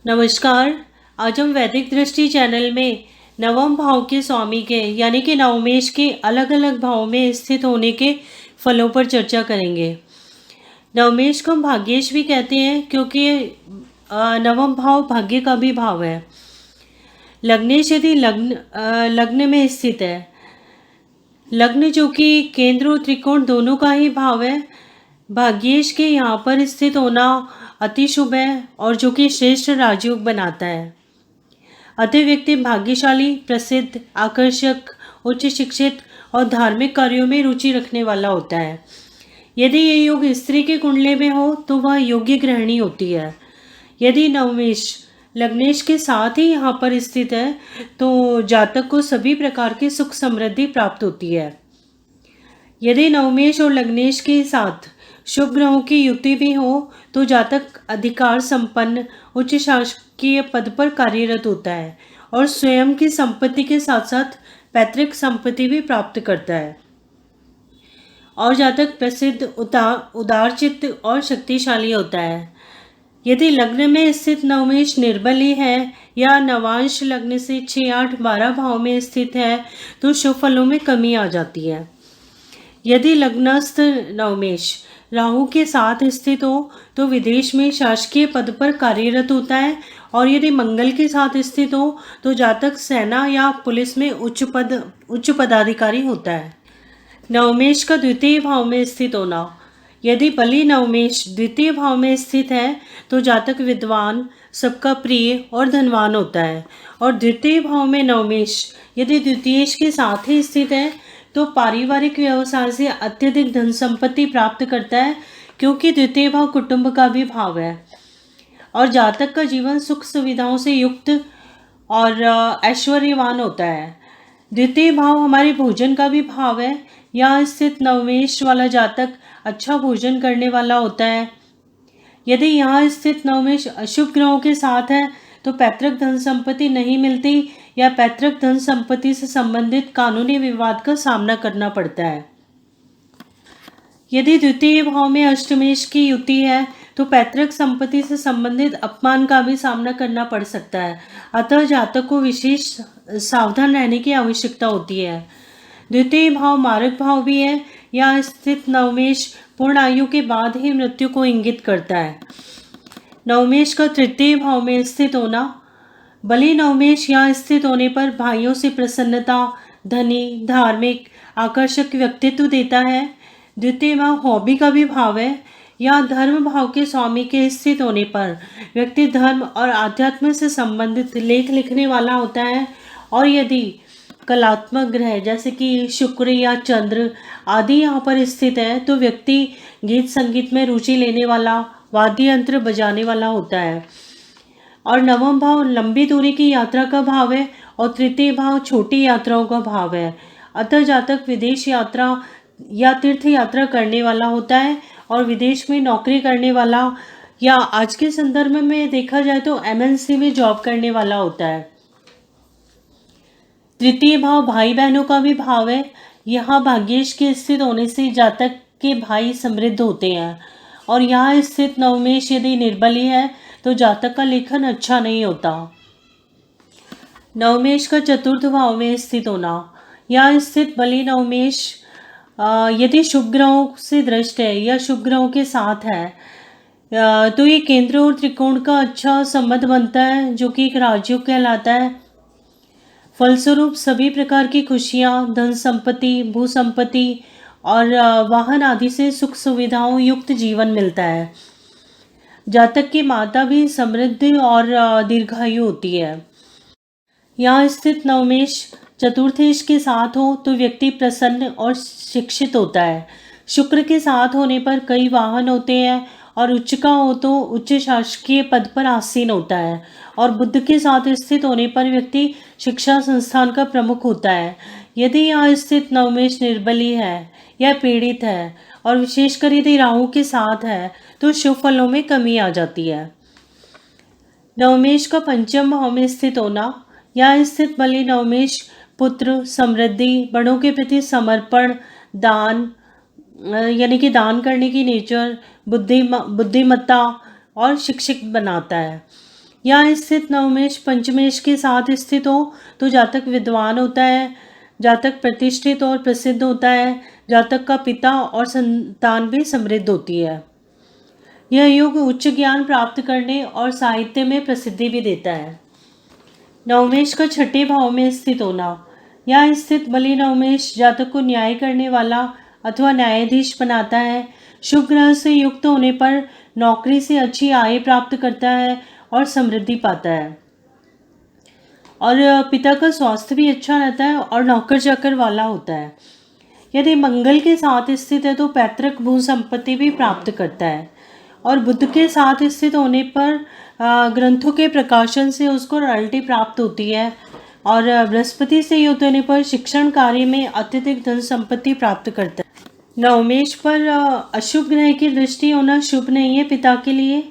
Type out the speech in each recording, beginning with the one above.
नमस्कार। आज हम वैदिक दृष्टि चैनल में नवम भाव के स्वामी के यानी कि नवमेश के अलग अलग भाव में स्थित होने के फलों पर चर्चा करेंगे। नवमेश को हम भाग्येश भी कहते हैं क्योंकि नवम भाव भाग्य का भी भाव है। लग्नेश यदि लग्न में स्थित है, लग्न जो कि केंद्र और त्रिकोण दोनों का ही भाव है, भाग्येश के यहाँ पर स्थित होना अति शुभ है और जो कि श्रेष्ठ राजयोग बनाता है। अतः व्यक्ति भाग्यशाली, प्रसिद्ध, आकर्षक, उच्च शिक्षित और धार्मिक कार्यों में रुचि रखने वाला होता है। यदि ये योग स्त्री के कुंडली में हो तो वह योग्य गृहिणी होती है। यदि नवमेश लग्नेश के साथ ही यहाँ पर स्थित है तो जातक को सभी प्रकार की सुख समृद्धि प्राप्त होती है। यदि नवमेश और लग्नेश के साथ शुभ ग्रहों की युति भी हो तो जातक अधिकार संपन्न उच्च शासकीय पद पर कार्यरत होता है और स्वयं की संपत्ति के साथ साथ पैतृक संपत्ति भी प्राप्त करता है। और जातक प्रसिद्ध, उदारचित्त और शक्तिशाली होता है। यदि लग्न में स्थित नवमेश निर्बल ही है या नवांश लग्न से 6, 8, 12 भाव में स्थित है तो शुभ फलों में कमी आ जाती है। यदि लग्नस्थ नवमेश राहु के साथ स्थित हो तो विदेश में शासकीय पद पर कार्यरत होता है और यदि मंगल के साथ स्थित हो तो जातक सेना या पुलिस में उच्च पदाधिकारी होता है। नवमेश का द्वितीय भाव में स्थित होना। यदि बली नवमेश द्वितीय भाव में स्थित है तो जातक विद्वान, सबका प्रिय और धनवान होता है। और द्वितीय भाव में नवमेश यदि द्वितीयेश के साथ ही स्थित है तो पारिवारिक व्यवसाय से अत्यधिक धन संपत्ति प्राप्त करता है क्योंकि द्वितीय भाव कुटुंब का भी भाव है। और जातक का जीवन सुख सुविधाओं से युक्त और ऐश्वर्यवान होता है। द्वितीय भाव हमारे भोजन का भी भाव है। यहाँ स्थित नवमेश वाला जातक अच्छा भोजन करने वाला होता है। यदि यहाँ स्थित नवमेश अशुभ ग्रहों के साथ है तो पैतृक धन संपत्ति नहीं मिलती या पैतृक धन संपत्ति से संबंधित कानूनी विवाद का सामना करना पड़ता है। यदि द्वितीय भाव में अष्टमेश की युति है तो पैतृक संपत्ति से संबंधित अपमान का भी सामना करना पड़ सकता है। अतः जातक को विशेष सावधान रहने की आवश्यकता होती है। द्वितीय भाव मारक भाव भी है। यहाँ स्थित नवमेश पूर्ण आयु के बाद ही मृत्यु को इंगित करता है। नवमेश का तृतीय भाव में स्थित होना। बली नवमेश यहाँ स्थित होने पर भाइयों से प्रसन्नता, धनी, धार्मिक, आकर्षक व्यक्तित्व देता है। द्वितीय भाव हॉबी का भी भाव है। यहाँ धर्म भाव के स्वामी के स्थित होने पर व्यक्ति धर्म और आध्यात्म से संबंधित लेख लिखने वाला होता है। और यदि कलात्मक ग्रह जैसे कि शुक्र या चंद्र आदि यहाँ पर स्थित है तो व्यक्ति गीत संगीत में रुचि लेने वाला, वाद्य यंत्र बजाने वाला होता है। और नवम भाव लंबी दूरी की यात्रा का भाव है और तृतीय भाव छोटी यात्राओं का भाव है। अतः जातक विदेश यात्रा या तीर्थ यात्रा करने वाला होता है और विदेश में नौकरी करने वाला या आज के संदर्भ में देखा जाए तो MNC में जॉब करने वाला होता है। तृतीय भाव भाई बहनों का भी भाव है। यहाँ भाग्येश के स्थित होने से जातक के भाई समृद्ध होते हैं। और यहाँ स्थित नवमेश यदि निर्बली है तो जातक का लेखन अच्छा नहीं होता। नवमेश का चतुर्थ भाव में स्थित होना। यहाँ स्थित बली नवमेश यदि शुभ ग्रहों से दृष्ट है या शुभ ग्रहों के साथ है तो ये केंद्र और त्रिकोण का अच्छा संबंध बनता है जो कि एक राजयोग कहलाता है। फलस्वरूप सभी प्रकार की खुशियाँ, धन संपत्ति, भू संपत्ति और वाहन आदि से सुख सुविधाओं युक्त जीवन मिलता है। जातक की माता भी समृद्ध और दीर्घायु होती है। यहाँ स्थित नवमेश चतुर्थेश के साथ हो तो व्यक्ति प्रसन्न और शिक्षित होता है। शुक्र के साथ होने पर कई वाहन होते हैं और उच्च का हो तो उच्च शासकीय पद पर आसीन होता है। और बुध के साथ स्थित होने पर व्यक्ति शिक्षा संस्थान का प्रमुख होता है। यदि यहाँ स्थित नवमेश निर्बली है या पीड़ित है और विशेषकर यदि राहु के साथ है तो शुभ फलों में कमी आ जाती है। नवमेश का पंचम भाव में स्थित होना। यहाँ स्थित बली नवमेश पुत्र, समृद्धि, बड़ों के प्रति समर्पण, दान यानी कि दान करने की नेचर, बुद्धिमत्ता और शिक्षित बनाता है। यहाँ स्थित नवमेश पंचमेश के साथ स्थित हो तो जातक विद्वान होता है, जातक प्रतिष्ठित और प्रसिद्ध होता है, जातक का पिता और संतान भी समृद्ध होती है। यह युग उच्च ज्ञान प्राप्त करने और साहित्य में प्रसिद्धि भी देता है। नवमेश का छठे भाव में स्थित होना। यहाँ स्थित बलि नवमेश जातक को न्याय करने वाला अथवा न्यायाधीश बनाता है। शुभ ग्रह से युक्त होने पर नौकरी से अच्छी आय प्राप्त करता है और समृद्धि पाता है, और पिता का स्वास्थ्य भी अच्छा रहता है और नौकर चाकर वाला होता है। यदि मंगल के साथ स्थित है तो पैतृक भू संपत्ति भी प्राप्त करता है, और बुध के साथ स्थित होने पर ग्रंथों के प्रकाशन से उसको रॉयल्टी प्राप्त होती है, और बृहस्पति से युक्त होने पर शिक्षण कार्य में अत्यधिक धन संपत्ति प्राप्त करता है। नवमेश पर अशुभ ग्रह की दृष्टि होना शुभ नहीं है पिता के लिए,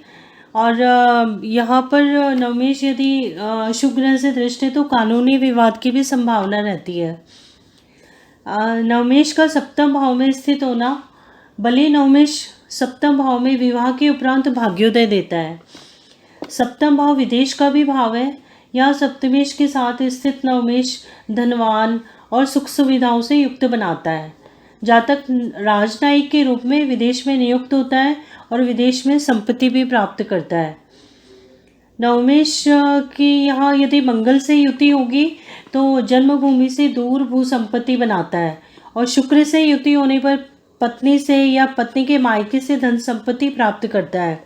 और यहाँ पर नवमेश यदि अशुभ ग्रह से दृष्टि है तो कानूनी विवाद की भी संभावना रहती है। नवमेश का सप्तम भाव में स्थित होना। बलि नवमेश सप्तम भाव में विवाह के उपरांत भाग्योदय देता है। सप्तम भाव विदेश का भी भाव है। यह सप्तमेश के साथ स्थित नवमेश धनवान और सुख सुविधाओं से युक्त बनाता है। जातक राजनयिक के रूप में विदेश में नियुक्त होता है और विदेश में संपत्ति भी प्राप्त करता है। नवमेश की यहाँ यदि मंगल से युति होगी तो जन्मभूमि से दूर भू संपत्ति बनाता है, और शुक्र से युति होने पर पत्नी से या पत्नी के मायके से धन संपत्ति प्राप्त करता है,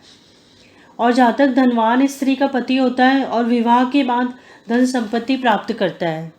और जातक धनवान स्त्री का पति होता है और विवाह के बाद धन संपत्ति प्राप्त करता है।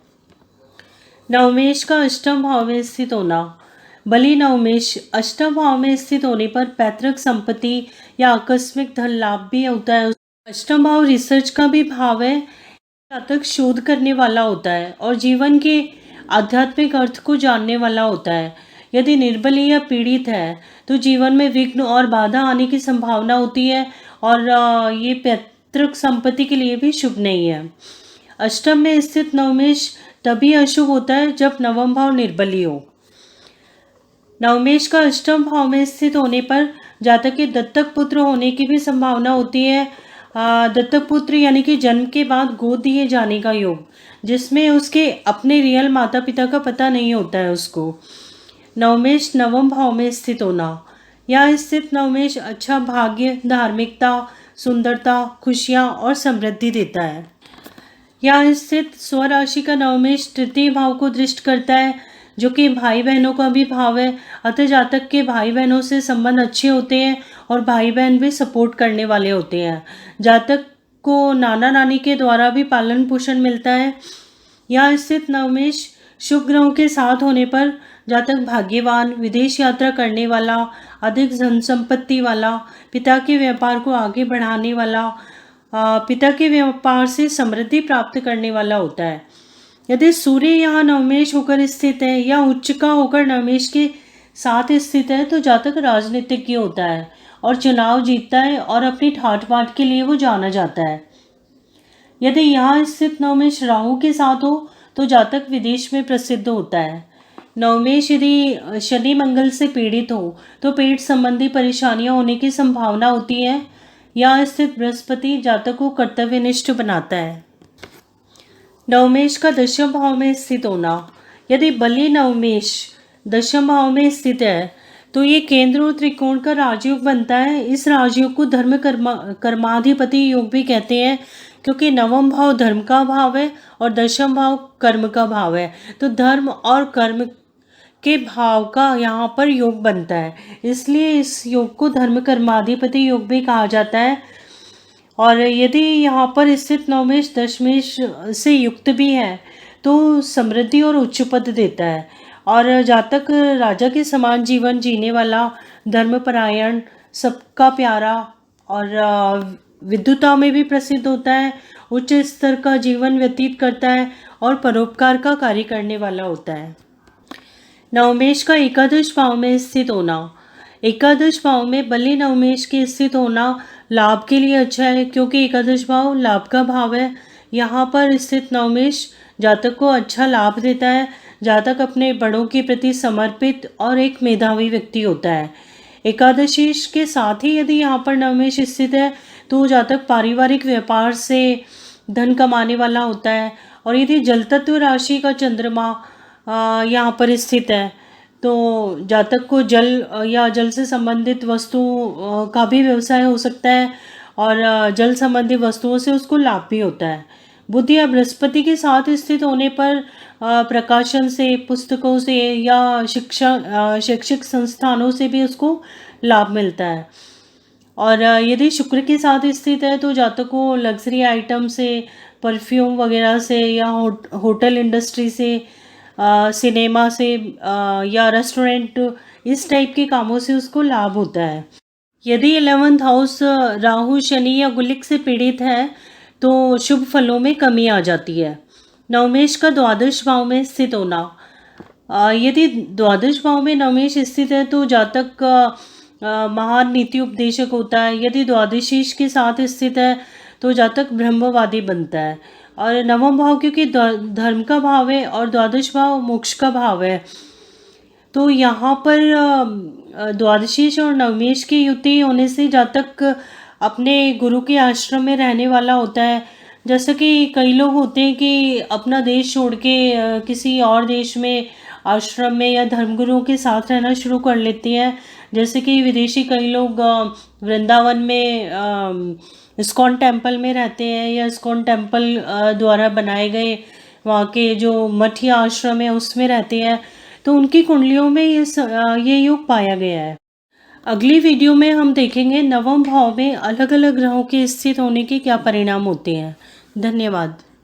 नवमेश का अष्टम भाव में स्थित होना। बलि नवमेश अष्टम भाव में स्थित होने पर पैतृक संपत्ति या आकस्मिक धन लाभ भी होता है। अष्टम भाव रिसर्च का भी भाव है। जातक शोध करने वाला होता है और जीवन के आध्यात्मिक अर्थ को जानने वाला होता है। यदि निर्बल या पीड़ित है तो जीवन में विघ्न और बाधा आने की संभावना होती है, और ये पैतृक संपत्ति के लिए भी शुभ नहीं है। अष्टम में स्थित नवमेश तभी अशुभ होता है जब नवम भाव निर्बली हो। नवमेश का अष्टम भाव में स्थित होने पर जातक के दत्तक पुत्र होने की भी संभावना होती है। दत्तक पुत्र यानी कि जन्म के बाद गोद दिए जाने का योग, जिसमें उसके अपने रियल माता पिता का पता नहीं होता है उसको। नवमेश नवम भाव में स्थित होना। यहाँ स्थित नवमेश अच्छा भाग्य, धार्मिकता, सुंदरता, खुशियाँ और समृद्धि देता है। यहाँ स्थित स्वराशि का नवमेश तृतीय भाव को दृष्ट करता है, जो कि भाई बहनों का भी भाव है। अतः जातक के भाई बहनों से संबंध अच्छे होते हैं और भाई बहन भी सपोर्ट करने वाले होते हैं। जातक को नाना नानी के द्वारा भी पालन पोषण मिलता है। यहाँ स्थित नवमेश शुभ ग्रहों के साथ होने पर जातक भाग्यवान, विदेश यात्रा करने वाला, अधिक धन संपत्ति वाला, पिता के व्यापार को आगे बढ़ाने वाला, पिता के व्यापार से समृद्धि प्राप्त करने वाला होता है। यदि सूर्य यहाँ नवमेश होकर स्थित है या उच्च का होकर नवमेश के साथ स्थित है तो जातक राजनीतिज्ञ होता है और चुनाव जीतता है और अपनी ठाठ बाट के लिए वो जाना जाता है। यदि यहाँ स्थित नवमेश राहु के साथ हो तो जातक विदेश में प्रसिद्ध होता है। नवमेश यदि शनि मंगल से पीड़ित हो तो पेट संबंधी परेशानियां होने की संभावना होती है। यहाँ स्थित बृहस्पति जातक को कर्तव्यनिष्ठ बनाता है। नवमेश का दशम भाव में स्थित होना। यदि बलि नवमेश दशम भाव में स्थित है तो ये केंद्र और त्रिकोण का राजयोग बनता है। इस राजयोग को धर्म कर्माधिपति योग भी कहते हैं, क्योंकि नवम भाव धर्म का भाव है और दशम भाव कर्म का भाव है। तो धर्म और कर्म के भाव का यहाँ पर योग बनता है, इसलिए इस योग को धर्म कर्माधिपति योग भी कहा जाता है। और यदि यहाँ पर स्थित नवमेश दशमेश से युक्त भी है तो समृद्धि और उच्च पद देता है, और जातक राजा के समान जीवन जीने वाला, धर्मपरायण, सबका प्यारा और विद्वता में भी प्रसिद्ध होता है, उच्च स्तर का जीवन व्यतीत करता है और परोपकार का कार्य करने वाला होता है। नवमेश का एकादश भाव में स्थित होना। एकादश भाव में बलि नवमेश के स्थित होना लाभ के लिए अच्छा है, क्योंकि एकादश भाव लाभ का भाव है। यहाँ पर स्थित नवमेश जातक को अच्छा लाभ देता है। जातक अपने बड़ों के प्रति समर्पित और एक मेधावी व्यक्ति होता है। एकादशी के साथ ही यदि यहाँ पर नवमेश स्थित है तो जातक पारिवारिक व्यापार से धन कमाने वाला होता है। और यदि जल तत्व राशि का चंद्रमा यहाँ पर स्थित है तो जातक को जल या जल से संबंधित वस्तुओं का भी व्यवसाय हो सकता है और जल संबंधी वस्तुओं से उसको लाभ भी होता है। बुध या बृहस्पति के साथ स्थित होने पर प्रकाशन से, पुस्तकों से या शैक्षिक संस्थानों से भी उसको लाभ मिलता है। और यदि शुक्र के साथ स्थित है तो जातक को लग्जरी आइटम से, परफ्यूम वगैरह से या होटल इंडस्ट्री से, सिनेमा से या रेस्टोरेंट, इस टाइप के कामों से उसको लाभ होता है। यदि 11th हाउस राहु, शनि या गुलिक से पीड़ित है तो शुभ फलों में कमी आ जाती है। नवमेश का द्वादश भाव में स्थित होना, यदि द्वादश भाव में नवमेश स्थित है तो जातक महान नीति उपदेशक होता है। यदि द्वादशीश के साथ स्थित है तो जातक ब्रह्मवादी बनता है। और नवम भाव क्योंकि धर्म का भाव है और द्वादश भाव मोक्ष का भाव है, तो यहाँ पर द्वादशीश और नवमेश की युति होने से जातक अपने गुरु के आश्रम में रहने वाला होता है। जैसा कि कई लोग होते हैं कि अपना देश छोड़ के किसी और देश में आश्रम में या धर्मगुरुओं के साथ रहना शुरू कर लेते हैं। जैसे कि विदेशी कई लोग वृंदावन में इस्कॉन टेम्पल में रहते हैं या इस्कॉन टेम्पल द्वारा बनाए गए वहाँ के जो मठ या आश्रम है उसमें रहते हैं, तो उनकी कुंडलियों में ये योग पाया गया है। अगली वीडियो में हम देखेंगे नवम भाव में अलग अलग ग्रहों के स्थित होने के क्या परिणाम होते हैं। धन्यवाद।